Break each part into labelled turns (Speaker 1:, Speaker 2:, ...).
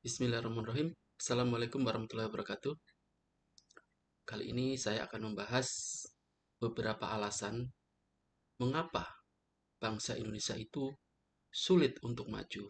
Speaker 1: Bismillahirrahmanirrahim. Assalamualaikum warahmatullahi wabarakatuh. Kali ini saya akan membahas beberapa alasan mengapa bangsa Indonesia itu sulit untuk maju.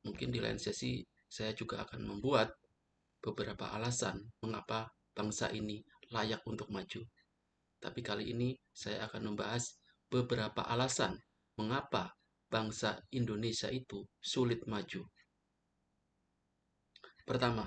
Speaker 1: Mungkin di lain sesi saya juga akan membuat beberapa alasan mengapa bangsa ini layak untuk maju. Tapi kali ini saya akan membahas beberapa alasan mengapa bangsa Indonesia itu sulit maju. Pertama,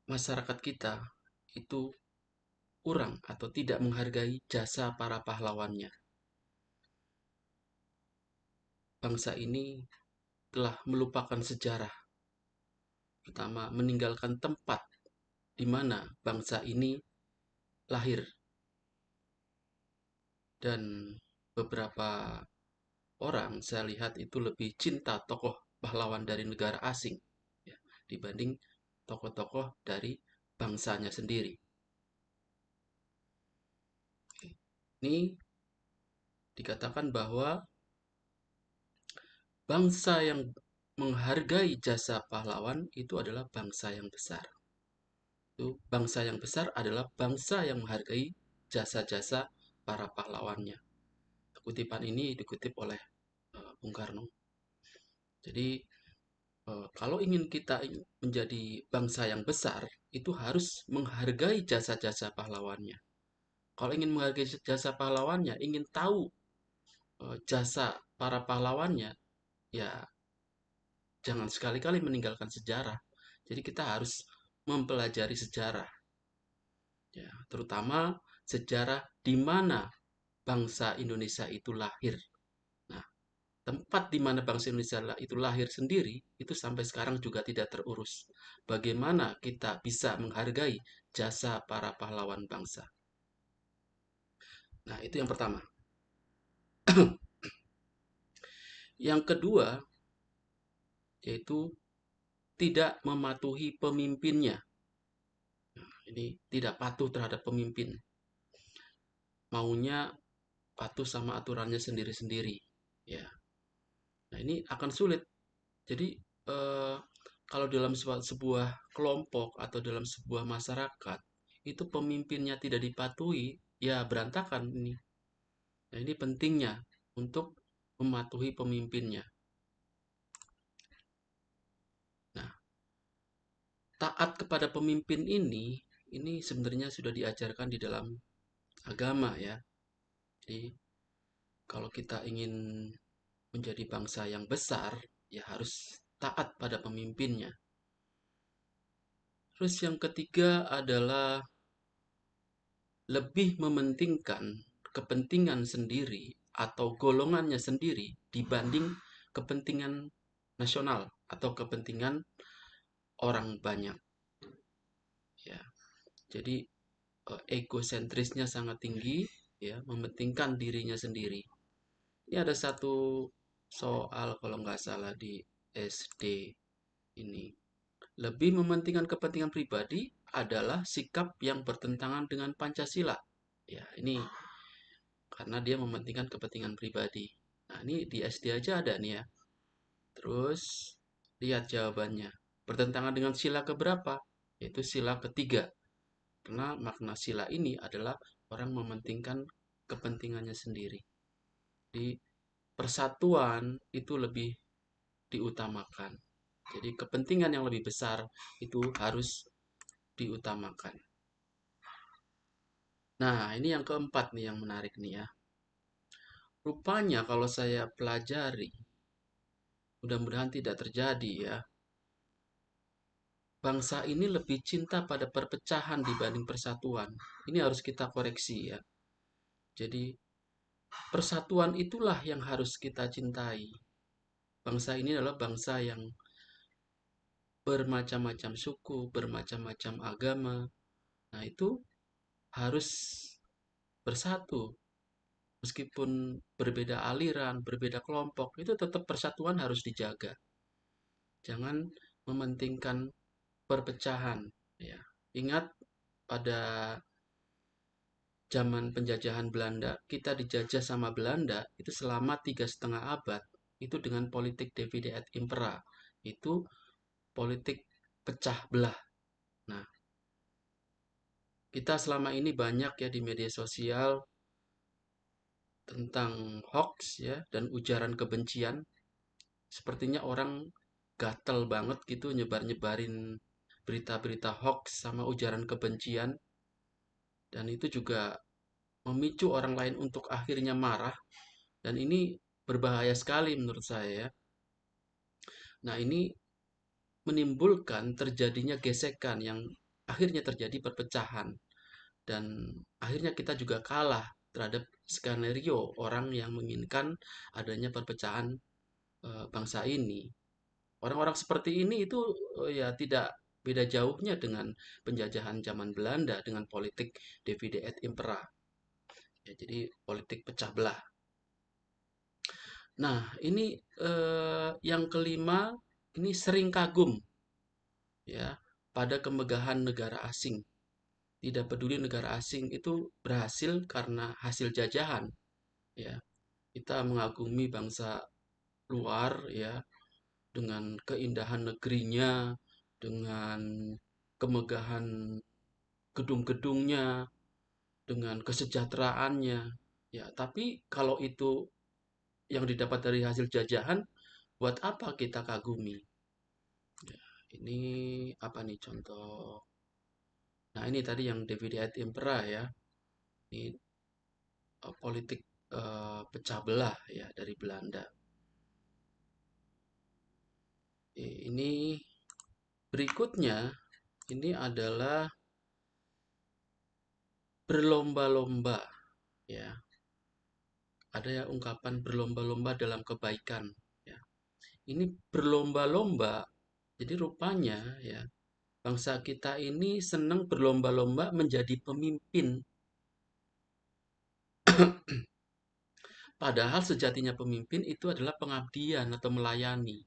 Speaker 1: masyarakat kita itu kurang atau tidak menghargai jasa para pahlawannya. Bangsa ini telah melupakan sejarah, pertama meninggalkan tempat di mana bangsa ini lahir. Dan beberapa orang saya lihat itu lebih cinta tokoh pahlawan dari negara asing ya, dibanding tokoh-tokoh dari bangsanya sendiri. Ini dikatakan bahwa bangsa yang menghargai jasa pahlawan itu adalah bangsa yang besar. Itu bangsa yang besar adalah bangsa yang menghargai jasa-jasa para pahlawannya. Kutipan ini dikutip oleh Bung Karno. Jadi kalau ingin kita menjadi bangsa yang besar, itu harus menghargai jasa-jasa pahlawannya. Kalau ingin menghargai jasa pahlawannya, ingin tahu jasa para pahlawannya, ya jangan sekali-kali meninggalkan sejarah. Jadi kita harus mempelajari sejarah, ya, terutama sejarah di mana bangsa Indonesia itu lahir. Nah, tempat di mana bangsa Indonesia itu lahir sendiri, itu sampai sekarang juga tidak terurus. Bagaimana kita bisa menghargai jasa para pahlawan bangsa? Nah, itu yang pertama. Yang kedua, yaitu tidak mematuhi pemimpinnya. Nah, ini tidak patuh terhadap pemimpin. Maunya patuh sama aturannya sendiri-sendiri. Ya. Nah, ini akan sulit. Jadi, kalau dalam sebuah kelompok atau dalam sebuah masyarakat, itu pemimpinnya tidak dipatuhi, ya berantakan ini. Nah, ini pentingnya untuk mematuhi pemimpinnya. Nah, taat kepada pemimpin ini sebenarnya sudah diajarkan di dalam agama ya. Jadi, kalau kita ingin menjadi bangsa yang besar, ya harus taat pada pemimpinnya. Terus yang ketiga adalah lebih mementingkan kepentingan sendiri atau golongannya sendiri dibanding kepentingan nasional atau kepentingan orang banyak. Ya, jadi egosentrisnya sangat tinggi, ya, mementingkan dirinya sendiri. Ini ada satu soal kalau nggak salah di SD ini. Lebih mementingkan kepentingan pribadi adalah sikap yang bertentangan dengan Pancasila. Ya, ini karena dia mementingkan kepentingan pribadi. Nah, ini di SD aja ada nih ya. Terus lihat jawabannya. Bertentangan dengan sila keberapa? Yaitu sila ketiga. Karena makna sila ini adalah orang mementingkan kepentingannya sendiri. Di persatuan itu lebih diutamakan. Jadi kepentingan yang lebih besar itu harus diutamakan. Nah, ini yang keempat nih yang menarik nih ya. Rupanya kalau saya pelajari, mudah-mudahan tidak terjadi ya. Bangsa ini lebih cinta pada perpecahan dibanding persatuan. Ini harus kita koreksi ya. Jadi persatuan itulah yang harus kita cintai. Bangsa ini adalah bangsa yang bermacam-macam suku, bermacam-macam agama. Nah, itu harus bersatu. Meskipun berbeda aliran, berbeda kelompok, itu tetap persatuan harus dijaga. Jangan mementingkan perpecahan. Ya. Ingat pada zaman penjajahan Belanda, kita dijajah sama Belanda itu selama 3,5 abad. itu dengan politik divide et impera, itu politik pecah belah. Nah, kita selama ini banyak ya di media sosial tentang hoax ya dan ujaran kebencian. Sepertinya orang gatel banget gitu nyebar-nyebarin berita-berita hoax sama ujaran kebencian, dan itu juga memicu orang lain untuk akhirnya marah, dan ini berbahaya sekali menurut saya ya. Nah, ini menimbulkan terjadinya gesekan yang akhirnya terjadi perpecahan, dan akhirnya kita juga kalah terhadap skenario orang yang menginginkan adanya perpecahan bangsa ini. Orang-orang seperti ini itu ya tidak beda jauhnya dengan penjajahan zaman Belanda dengan politik divide et impera. Ya, jadi politik pecah belah. Nah, ini yang kelima, ini sering kagum ya pada kemegahan negara asing. Tidak peduli negara asing itu berhasil karena hasil jajahan ya. Kita mengagumi bangsa luar ya dengan keindahan negerinya, dengan kemegahan gedung-gedungnya, dengan kesejahteraannya. Ya, tapi kalau itu yang didapat dari hasil jajahan, buat apa kita kagumi? Ya, ini apa nih contoh? Nah, ini tadi yang divide et impera ya. Ini politik pecah belah ya dari Belanda. Ini berikutnya, ini adalah berlomba-lomba ya. Ada ya ungkapan berlomba-lomba dalam kebaikan ya. Ini berlomba-lomba, jadi rupanya ya bangsa kita ini senang berlomba-lomba menjadi pemimpin. Padahal sejatinya pemimpin itu adalah pengabdian atau melayani.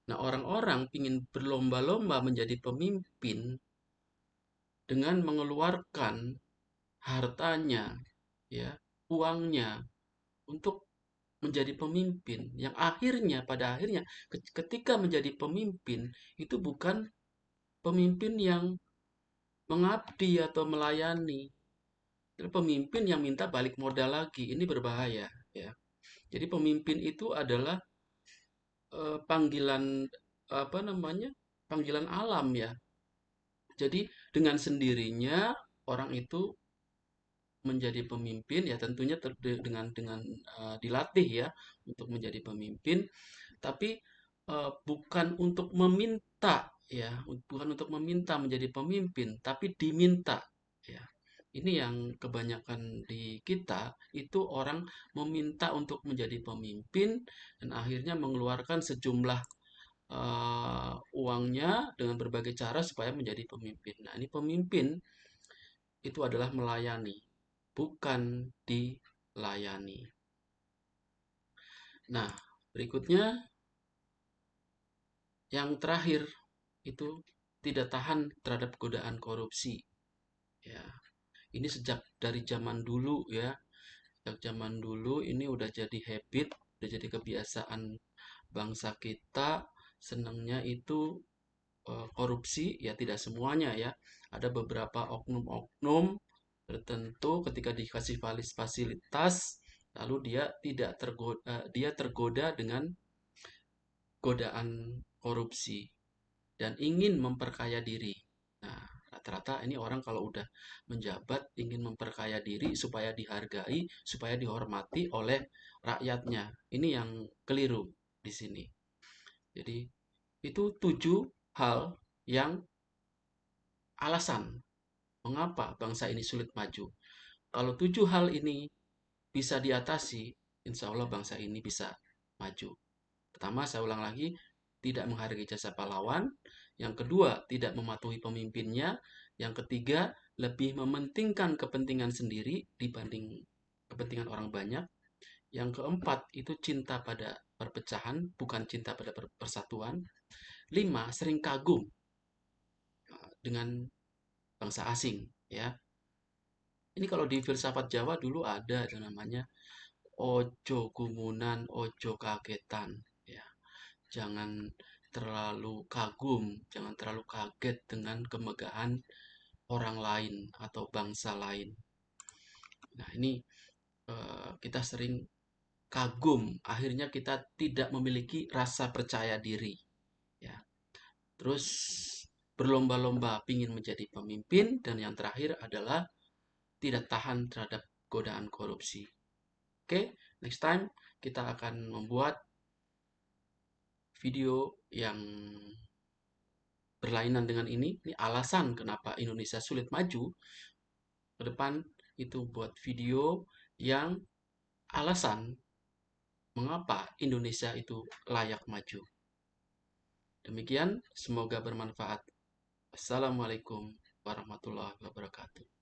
Speaker 1: Nah, orang-orang ingin berlomba-lomba menjadi pemimpin dengan mengeluarkan hartanya, ya, uangnya untuk menjadi pemimpin. Yang akhirnya, pada akhirnya, ketika menjadi pemimpin itu bukan pemimpin yang mengabdi atau melayani. Pemimpin yang minta balik modal lagi. Ini berbahaya, ya. Jadi pemimpin itu adalah panggilan apa namanya? Panggilan alam ya. Jadi dengan sendirinya orang itu menjadi pemimpin ya tentunya dengan dilatih ya untuk menjadi pemimpin, tapi bukan untuk meminta ya, bukan untuk meminta menjadi pemimpin, tapi diminta ya. Ini yang kebanyakan di kita itu orang meminta untuk menjadi pemimpin dan akhirnya mengeluarkan sejumlah uangnya dengan berbagai cara supaya menjadi pemimpin. Nah, ini pemimpin itu adalah melayani, bukan dilayani. Nah, berikutnya yang terakhir itu tidak tahan terhadap godaan korupsi. Ya, ini sejak dari zaman dulu ya. Sejak zaman dulu ini udah jadi habit, udah jadi kebiasaan bangsa kita senangnya itu korupsi, ya tidak semuanya ya. Ada beberapa oknum-oknum tertentu ketika dikasih fasilitas, lalu dia tidak tergoda, dia tergoda dengan godaan korupsi dan ingin memperkaya diri. Nah, rata-rata ini orang kalau udah menjabat ingin memperkaya diri supaya dihargai, supaya dihormati oleh rakyatnya. Ini yang keliru di sini. Jadi, itu 7 hal yang alasan mengapa bangsa ini sulit maju. Kalau 7 hal ini bisa diatasi, insya Allah bangsa ini bisa maju. Pertama, saya ulang lagi, tidak menghargai jasa pahlawan. Yang kedua, tidak mematuhi pemimpinnya. Yang ketiga, lebih mementingkan kepentingan sendiri dibanding kepentingan orang banyak. Yang keempat, itu cinta pada perpecahan, bukan cinta pada persatuan. 5, sering kagum dengan bangsa asing. Ya, ini kalau di filsafat Jawa dulu ada itu namanya ojo gumunan, ojo kagetan, ya. Jangan terlalu kagum, jangan terlalu kaget dengan kemegahan orang lain atau bangsa lain. Nah, ini kita sering kagum, akhirnya kita tidak memiliki rasa percaya diri, ya. Terus berlomba-lomba ingin menjadi pemimpin, dan yang terakhir adalah tidak tahan terhadap godaan korupsi. Oke, next time kita akan membuat video yang berlainan dengan ini. Ini alasan kenapa Indonesia sulit maju. Ke depan itu buat video yang alasan mengapa Indonesia itu layak maju. Demikian, semoga bermanfaat. Assalamualaikum warahmatullahi wabarakatuh.